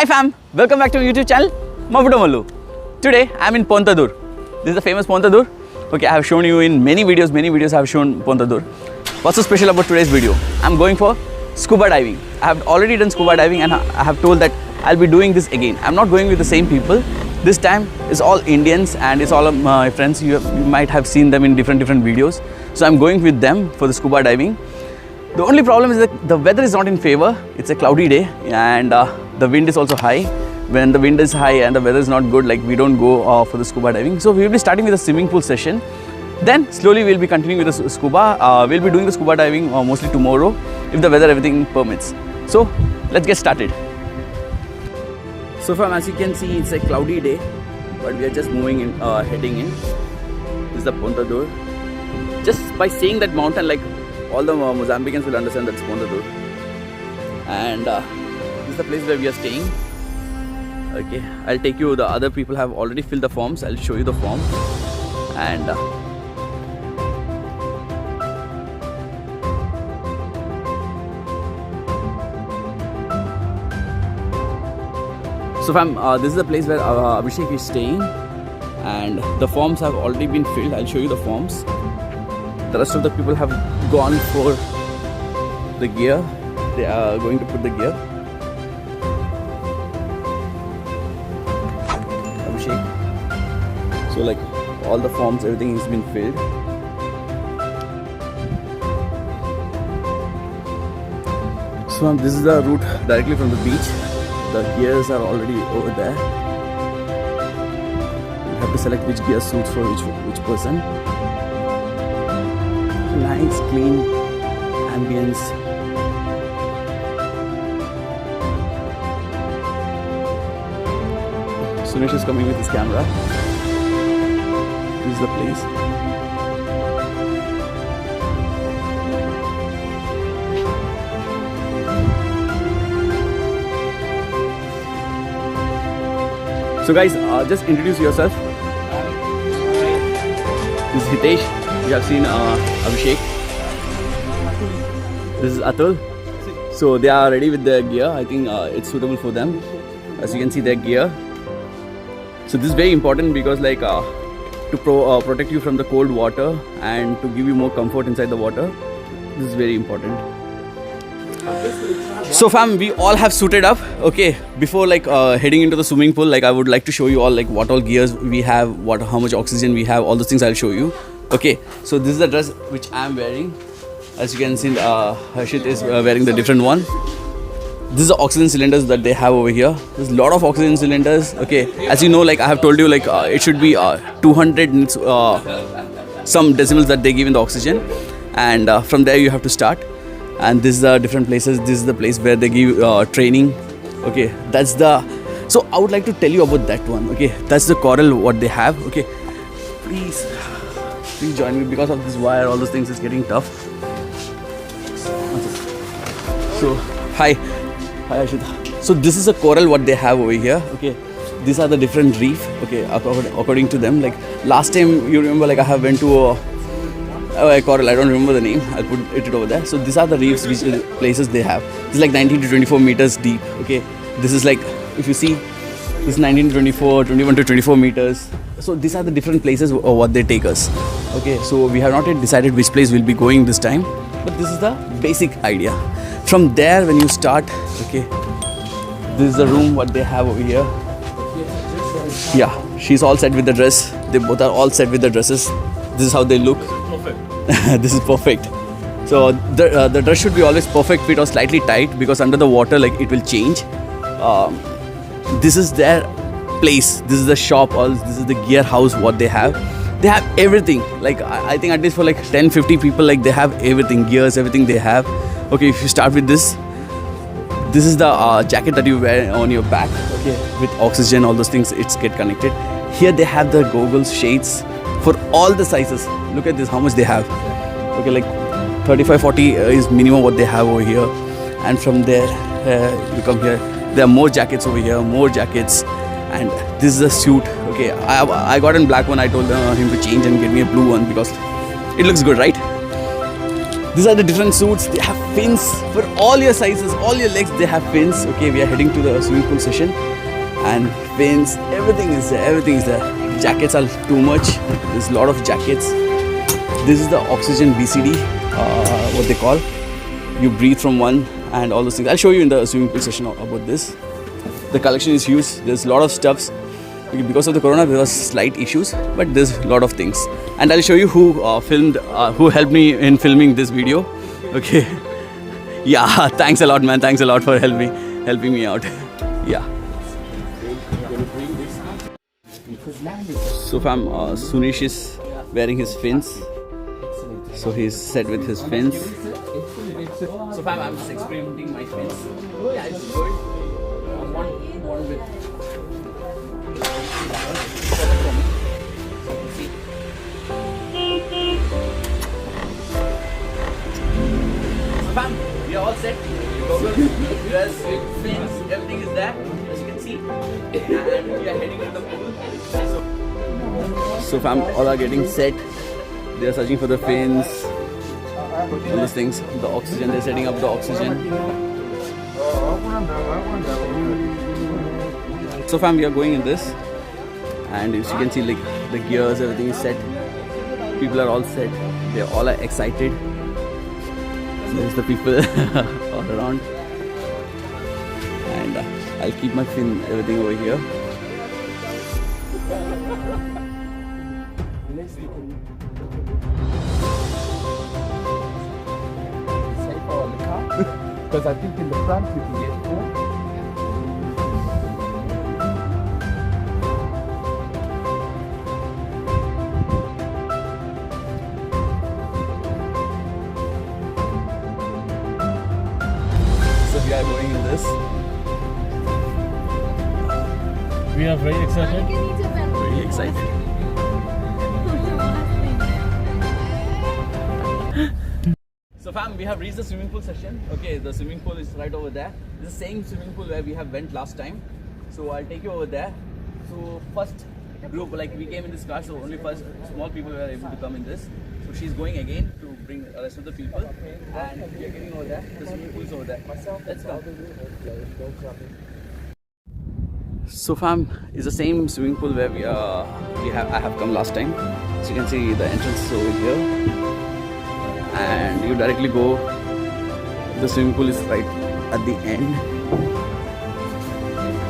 Hi fam, welcome back to my YouTube channel, Mavudu Mallu. Today I am in Pontadur. This is the famous Pontadur. Okay, I have shown you in many videos I have shown Pontadur. What's so special about today's video? I am going for scuba diving. I have already done scuba diving and I have told that I'll be doing this again. I'm not going with the same people. This time it's all Indians and it's all my friends. You might have seen them in different videos. So I'm going with them for the scuba diving. The only problem is that the weather is not in favor. It's a cloudy day and the wind is also high. When the wind is high and the weather is not good, like we don't go for the scuba diving. So we will be starting with a swimming pool session. Then slowly we'll be continuing with the scuba. We'll be doing the scuba diving mostly tomorrow if the weather everything permits. So let's get started. So far, as you can see, it's a cloudy day, but we are just moving in, heading in. This is the Pontadur. Just by seeing that mountain, like all the Mozambicans will understand that's Pontadur. And this is the place where we are staying. Okay, I'll take you. The other people have already filled the forms. I'll show you the form. And so fam, this is the place where Abhishek is staying, and the forms have already been filled. I'll show you the forms. The rest of the people have gone for the gear. They are going to put the gear. Abhishek. So like all the forms, everything has been filled. So this is the route directly from the beach. The gears are already over there. You have to select which gear suits for which person. Nice, clean ambience. Suresh is coming with his camera. This is the place. So guys, just introduce yourself. This is Hitesh. You have seen Abhishek. This is Atul. So they are ready with their gear. I think it's suitable for them. As you can see, their gear. So this is very important because like to protect you from the cold water and to give you more comfort inside the water. This is very important. So fam, we all have suited up. Okay, before like heading into the swimming pool, like I would like to show you all like what all gears we have, how much oxygen we have, all those things I'll show you. Okay, so this is the dress which I am wearing. As you can see, Harshit is wearing the different one. This is the oxygen cylinders that they have over here. There's a lot of oxygen cylinders. Okay, as you know, like I have told you, like it should be 200 some decimals that they give in the oxygen, and from there you have to start. And this is the different places. This is the place where they give training. Okay, that's the. So I would like to tell you about that one. Okay, that's the coral what they have. Okay, please join me because of this wire. All those things is getting tough. So hi Ashita. So this is a coral what they have over here. Okay, these are the different reef. Okay, according to them. Like last time you remember, like I have went to a coral. I don't remember the name. I'll put it over there. So these are the reefs, which places they have. This is like 19 to 24 meters deep. Okay, this is like, if you see, this is 19 to 24, 21 to 24 meters. So these are the different places what they take us. Okay, so we have not yet decided which place we'll be going this time, but this is the basic idea. From there, when you start, okay, this is the room what they have over here. Yeah, she's all set with the dress. They both are all set with the dresses. This is how they look. This is perfect. So the dress should be always perfect fit or slightly tight because under the water, like it will change. This is their place. This is the shop. Or this is the gear house. What they have everything. Like I think at least for like 10-50 people, like they have everything, gears, everything they have. Okay, if you start with this is the jacket that you wear on your back. Okay, with oxygen, all those things, it's get connected. Here they have the goggles, shades for all the sizes. Look at this, how much they have. Okay, like 35-40 is minimum what they have over here. And from there, you come here, there are more jackets over here, more jackets. And this is a suit. Okay, I got in black one. I told him to change and get me a blue one because it looks good, right? These are the different suits. They have fins for all your sizes, all your legs. They have fins. Okay, we are heading to the swimming pool session, and fins. Everything is there. Everything is there. Jackets are too much. There's a lot of jackets. This is the oxygen BCD. What they call. You breathe from one and all those things. I'll show you in the swimming pool session about this. The collection is huge. There's a lot of stuffs. Because of the corona, there was slight issues, but there's a lot of things. And I'll show you who who helped me in filming this video. Okay. Yeah, thanks a lot, man. Thanks a lot for helping me out. Yeah. So fam, Sunish is wearing his fins. So he's set with his fins. So fam, I'm just experimenting my fins. Yeah, it's good. One with. Bam! We are all set. Goggles, mirrors, fins, everything is there, as you can see. And we are heading to the pool. So fam, all are getting set. They are searching for the fins, all those things. The oxygen, they're setting up the oxygen. So fam, we are going in this. And as you can see, like the gears, everything is set. People are all set. They all are excited. There's the people all around, and I'll keep my fin, everything over here. Because I think in the front you can get food. We are going in this. We are very excited. Very excited. So fam, we have reached the swimming pool session. Okay, the swimming pool is right over there. This is the same swimming pool where we have went last time. So I'll take you over there. So first group, like we came in this car, so only first small people were able to come in this. So she's going again to bring the rest of the people, and we are getting over there. The swimming pool is over there. Let's go. So fam, is the same swimming pool where I have come last time. So you can see the entrance is over here, and you directly go. The swimming pool is right at the end.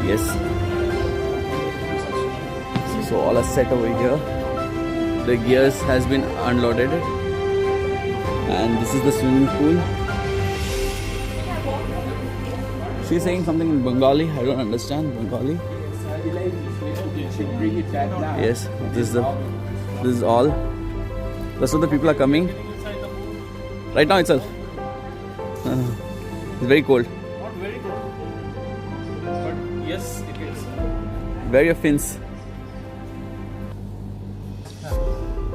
Yes. So all are set over here. The gears has been unloaded, and this is the swimming pool. She's saying something in Bengali. I don't understand Bengali. Yes, this is all. Rest of the people are coming right now itself. It's very cold. Not very cold, but yes, it is. Wear your fins.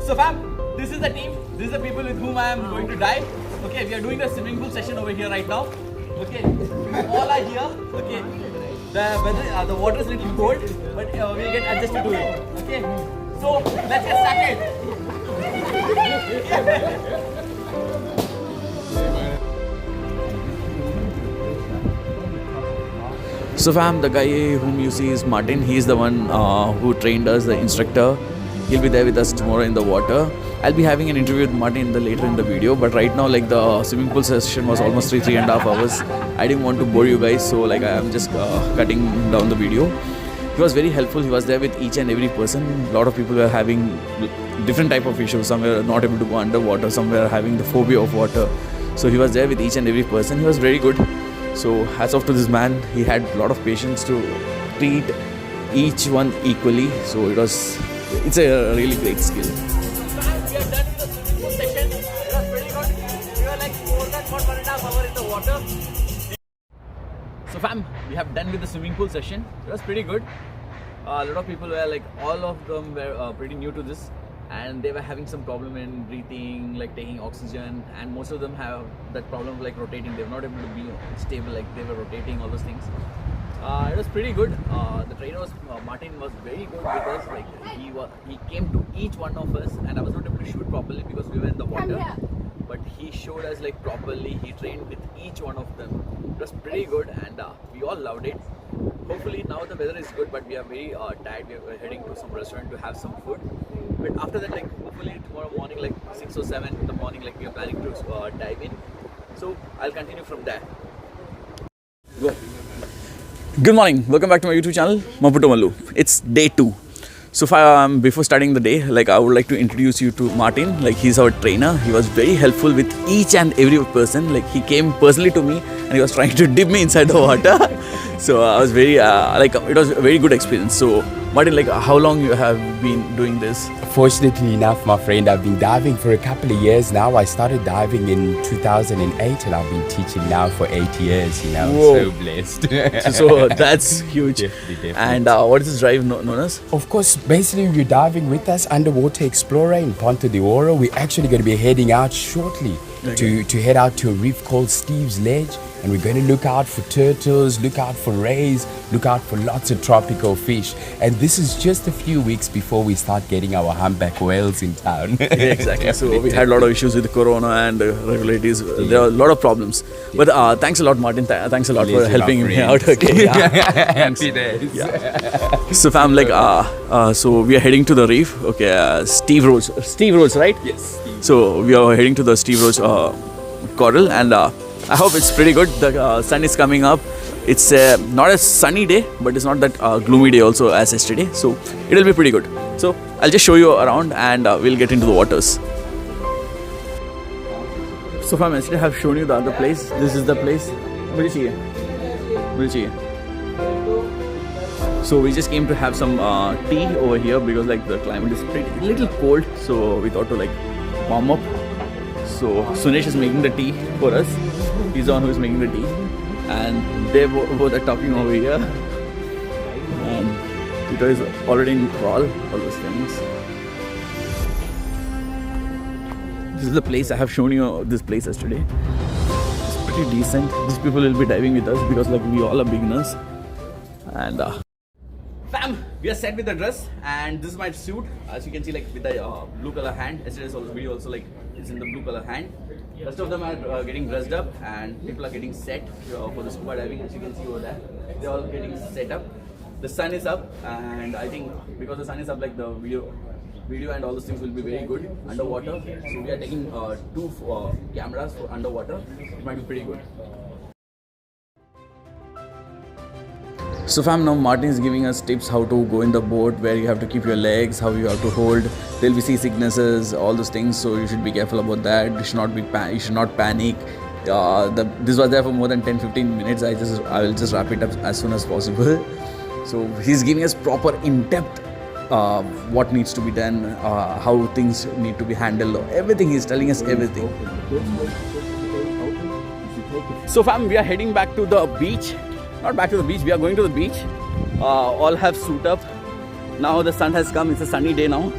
So fam, this is the team. This is the people with whom I am going to dive. Okay, we are doing the swimming pool session over here right now. Okay, all are here. Okay, the weather, the water is a little cold, but we'll get adjusted to it. Okay, so let's get started. So fam, the guy whom you see is Martin. He is the one who trained us, the instructor. He'll be there with us tomorrow in the water. I'll be having an interview with Martin later in the video, but right now like the swimming pool session was almost 3.5 hours. I didn't want to bore you guys, so like I'm just cutting down the video. He was very helpful. He was there with each and every person. A lot of people were having different type of issues. Some were not able to go underwater, some were having the phobia of water. So he was there with each and every person. He was very good. So hats off to this man. He had a lot of patience to treat each one equally. So it's a really great skill. We are done with the swimming pool session. It was pretty good. We were like more than 1.5 hours in the water. So fam, we have done with the swimming pool session. It was pretty good. A lot of people were like, all of them were pretty new to this, and they were having some problem in breathing, like taking oxygen, and most of them have that problem of like rotating. They were not able to be stable, like they were rotating, all those things. It was pretty good. The trainer was Martin was very good with us. Like he came to each one of us, and I was not able to shoot properly because we were in the water. But he showed us like properly. He trained with each one of them. It was pretty good, and we all loved it. Hopefully now the weather is good, but we are very tired. We are heading to some restaurant to have some food. But after that, like hopefully tomorrow morning, like 6 or 7 in the morning, like we are planning to dive in. So I'll continue from there. Go. Good morning. Welcome back to my YouTube channel, Maputo Mallu. It's day 2. So before starting the day, like I would like to introduce you to Martin. Like he's our trainer. He was very helpful with each and every person. Like he came personally to me and he was trying to dip me inside the water. So I was very like it was a very good experience. So Martin, like how long you have been doing this? Fortunately enough, my friend, I've been diving for a couple of years now. I started diving in 2008 and I've been teaching now for 8 years, you know. Whoa. So blessed. So that's huge. Definitely. And what is this drive known as? Of course, basically you're diving with us, Underwater Explorer in Ponta de Oro. We're actually going to be heading out shortly to head out to a reef called Steve's Ledge. And we're going to look out for turtles, look out for rays, look out for lots of tropical fish. And this is just a few weeks before we start getting our humpback whales in town. Yeah, exactly. So we had a lot of issues with the corona and regulators. There are a lot of problems. But thanks a lot, Martin. Thanks a lot for helping me out. Okay. Yeah. Happy days. Yeah. So fam, like so we are heading to the reef. Okay, Steve Roach, right? Yes. So we are heading to the Steve Roach coral, and I hope it's pretty good. The sun is coming up. It's not a sunny day, but it's not that gloomy day also as yesterday. So it'll be pretty good. So I'll just show you around and we'll get into the waters. So fam, yesterday I have shown you the other place. This is the place. So we just came to have some tea over here because like the climate is pretty little cold. So we thought to like warm up. So Sunesh is making the tea for us. He's the one who is making the tea. And they both are talking over here. And Tito is already in crawl, all those things. This is the place. I have shown you this place yesterday. It's pretty decent. These people will be diving with us because like we all are beginners. And fam, we are set with the dress, and this is my suit. As you can see, like with the blue color hand. Yesterday's video also like it's in the blue color hand. Rest of them are getting dressed up, and people are getting set for the scuba diving. As you can see over there, they're all getting set up. The sun is up, and I think because the sun is up, like the video and all those things will be very good underwater. So we are taking 2 cameras for underwater. It might be pretty good. So fam, now Martin is giving us tips how to go in the boat, where you have to keep your legs, how you have to hold. There'll be seasicknesses, all those things. So you should be careful about that. You should not panic. This was there for more than 10-15 minutes. I will just wrap it up as soon as possible. So he's giving us proper in-depth what needs to be done, how things need to be handled. Everything, he's telling us everything. So fam, we are heading back to the beach. Not back to the beach, we are going to the beach. All have suit up. Now the sun has come, it's a sunny day now.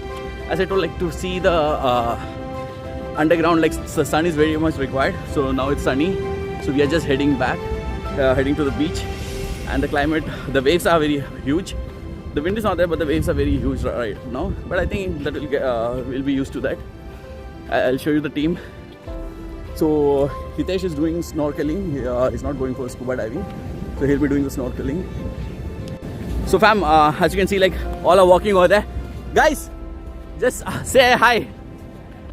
As I told, like to see the underground, like the sun is very much required. So now it's sunny. So we are just heading back, heading to the beach. And the climate, the waves are very huge. The wind is not there, but the waves are very huge right now. But I think that we'll be used to that. I'll show you the team. So Hitesh is doing snorkeling. He's not going for scuba diving. So he'll be doing the snorkeling. So fam, as you can see, like all are walking over there. Guys, just say hi.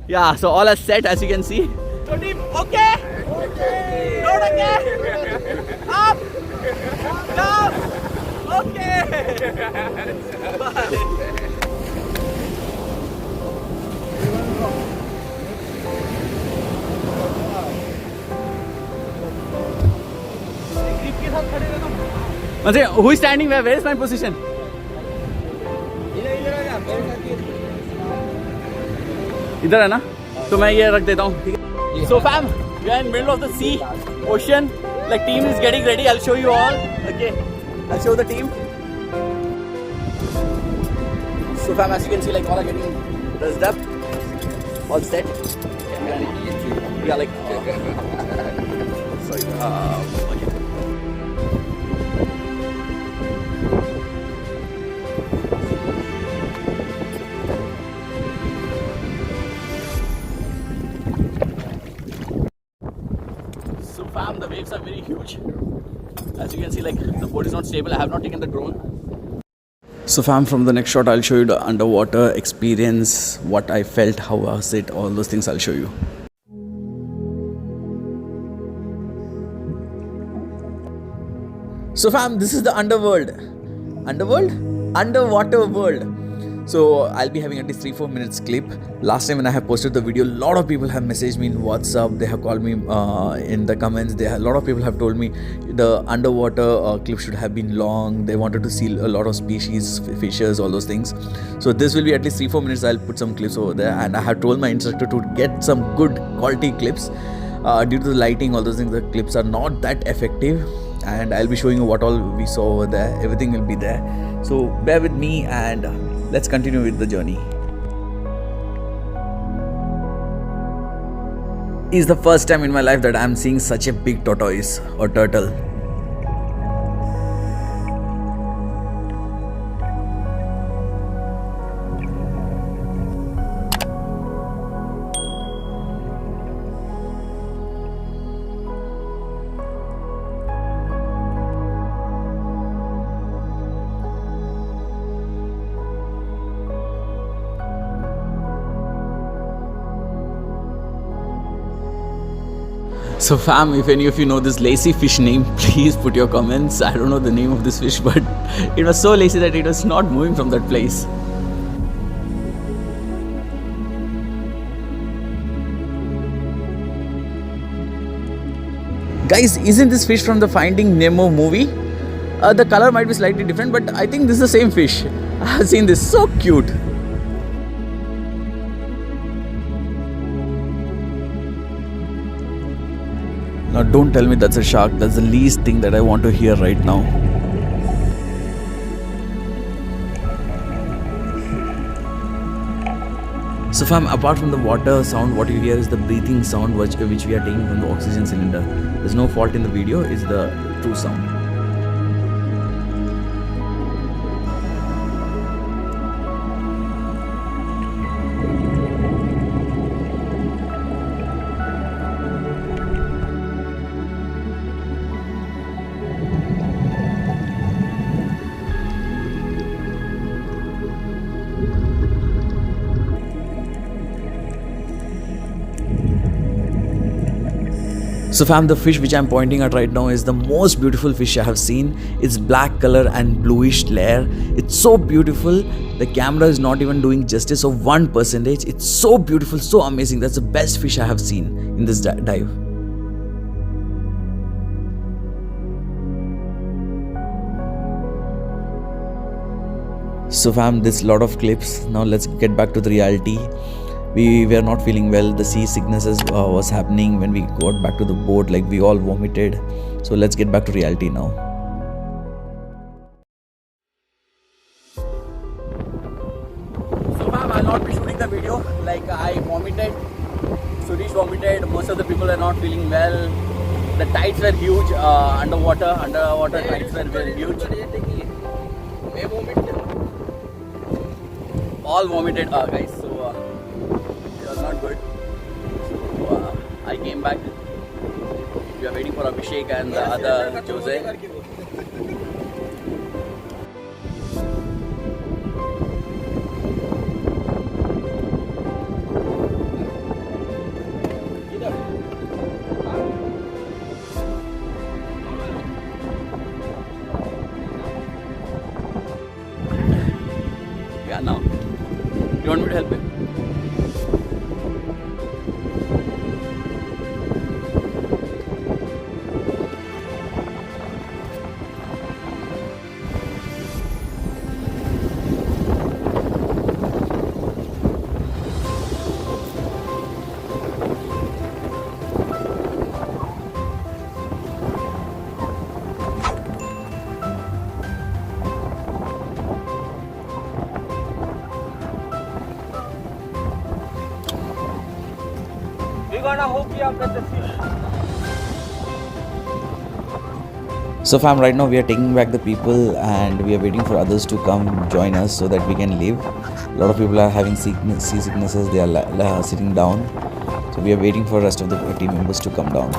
Yeah, so all are set as you can see. So team, okay? Okay. Not okay? Up. Down. Okay. Bye. Who is standing where? Where is my position? इधर है ना? तो मैं ये रख देता हूँ. So fam, we are in middle of the sea, ocean. Like team is getting ready. I'll show you all. Okay, I'll show the team. So fam, as you can see, like all are getting dressed up, all set. Yeah, like. Sorry. Okay. waves are very huge. As you can see, like the boat is not stable. I have not taken the drone. So fam, from the next shot I'll show you the underwater experience, what I felt, how was it, all those things I'll show you. So fam, this is the underworld. Underwater world. So I'll be having at least 3-4 minutes clip. Last time when I have posted the video, a lot of people have messaged me in WhatsApp. They have called me in the comments. A lot of people have told me the underwater clip should have been long. They wanted to see a lot of species, fishes, all those things. So this will be at least 3-4 minutes. I'll put some clips over there, and I have told my instructor to get some good quality clips. Due to the lighting, all those things, the clips are not that effective. And I'll be showing you what all we saw over there. Everything will be there. So bear with me and let's continue with the journey. It's the first time in my life that I'm seeing such a big tortoise or turtle. So fam, if any of you know this lazy fish name, please put your comments. I don't know the name of this fish, but it was so lazy that it was not moving from that place. Guys, isn't this fish from the Finding Nemo movie? The color might be slightly different, but I think this is the same fish. I have seen this, so cute. Now don't tell me that's a shark. That's the least thing that I want to hear right now. So fam, apart from the water sound, what you hear is the breathing sound which we are taking from the oxygen cylinder. There's no fault in the video, it's the true sound. So fam, the fish which I'm pointing at right now is the most beautiful fish I have seen. It's black color and bluish layer. It's so beautiful. The camera is not even doing justice of 1%. It's so beautiful, so amazing. That's the best fish I have seen in this dive. So fam, there's a lot of clips. Now let's get back to the reality. We were not feeling well. The sea sicknesses was happening when we got back to the boat. Like we all vomited. So let's get back to reality now. So fam, I'll not be shooting the video. Like I vomited. Suresh vomited. Most of the people are not feeling well. The tides were huge. Underwater tides were very huge. All vomited, guys. So it was not good. So I came back. We are waiting for Abhishek and the other Jose. Yeah, now. You want me to help you? We're gonna hook you up with the fish. So fam, right now we are taking back the people and we are waiting for others to come join us so that we can leave. A lot of people are having sea sicknesses. They are sitting down. So we are waiting for the rest of the team members to come down.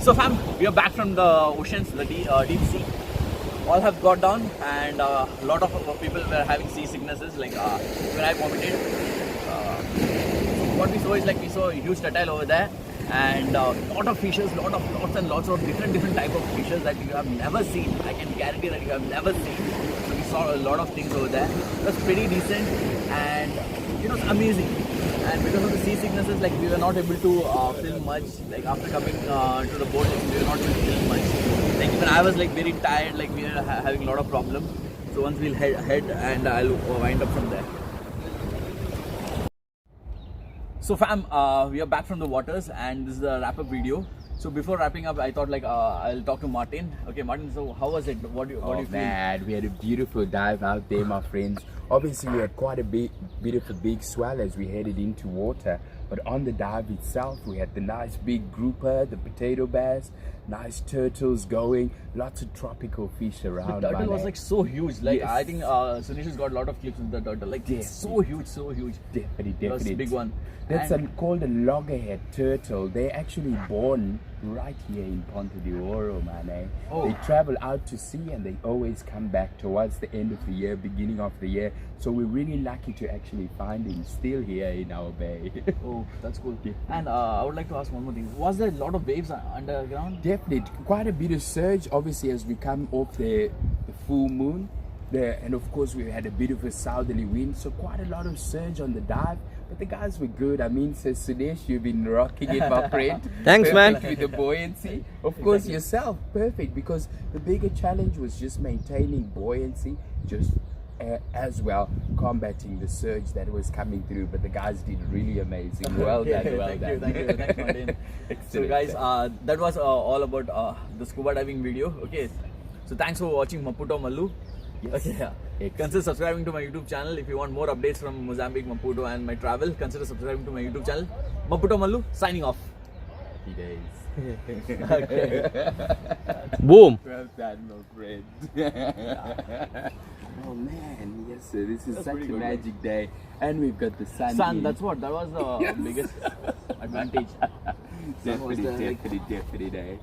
So fam, we are back from the oceans, the deep sea. All have got down, and a lot of people were having sea sicknesses. Like when I vomited, what we saw is like we saw a huge turtle over there, and lot of fishes, lots and lots of different type of fishes that you have never seen. I can guarantee that you have never seen. So we saw a lot of things over there. It was pretty decent, and it was amazing. And because of the sea sicknesses, like we were not able to film much. Like after coming to the boat, we were not able to film much. Like even I was like very tired. Like we were having a lot of problems. So once we'll head and I'll wind up from there. So fam, we are back from the waters, and this is the wrap up video. So before wrapping up, I thought like I'll talk to Martin. Okay, Martin. So how was it? What do you feel? Man, we had a beautiful dive out there, my friends. Obviously, we had quite a bit of a big swell as we headed into water. But on the dive itself, we had the nice big grouper, the potato bass, nice turtles going, lots of tropical fish around. The turtle was like so huge. Like Yes. I think Sunish has got a lot of clips with the turtle. Like it's so huge, so huge. Definitely. It was a big one. That's And- called a loggerhead turtle. They're actually born right here in Ponte de Oro, man. Oh. They travel out to sea and they always come back towards the end of the year, beginning of the year. So we're really lucky to actually find him still here in our bay. Oh, that's cool. And I would like to ask one more thing. Was there a lot of waves underground? Definitely, quite a bit of surge. Obviously, as we come off the full moon, and of course we had a bit of a southerly wind, so quite a lot of surge on the dive. But the guys were good. I mean, Sir Sudesh, you've been rocking it, my friend. Thanks, man. Perfect with the buoyancy. Of course, yourself, perfect. Because the bigger challenge was just maintaining buoyancy, just as well combating the surge that was coming through. But the guys did really amazing. Well done, well done. Thank you, thanks Martin. So Excellent. guys, that was all about the scuba diving video. Okay, so thanks for watching Maputo Mallu. Yes. Okay, yeah. Excellent. Consider subscribing to my YouTube channel if you want more updates from Mozambique, Maputo, and my travel. Consider subscribing to my YouTube channel. Maputo Mallu signing off. Happy days. Okay. Boom. Well done, my friend. Oh man, yes sir, this is That's such a pretty good, magic day. And we've got the sun. Sun, in. that was the biggest advantage. Sun was Definitely, the, like, definitely.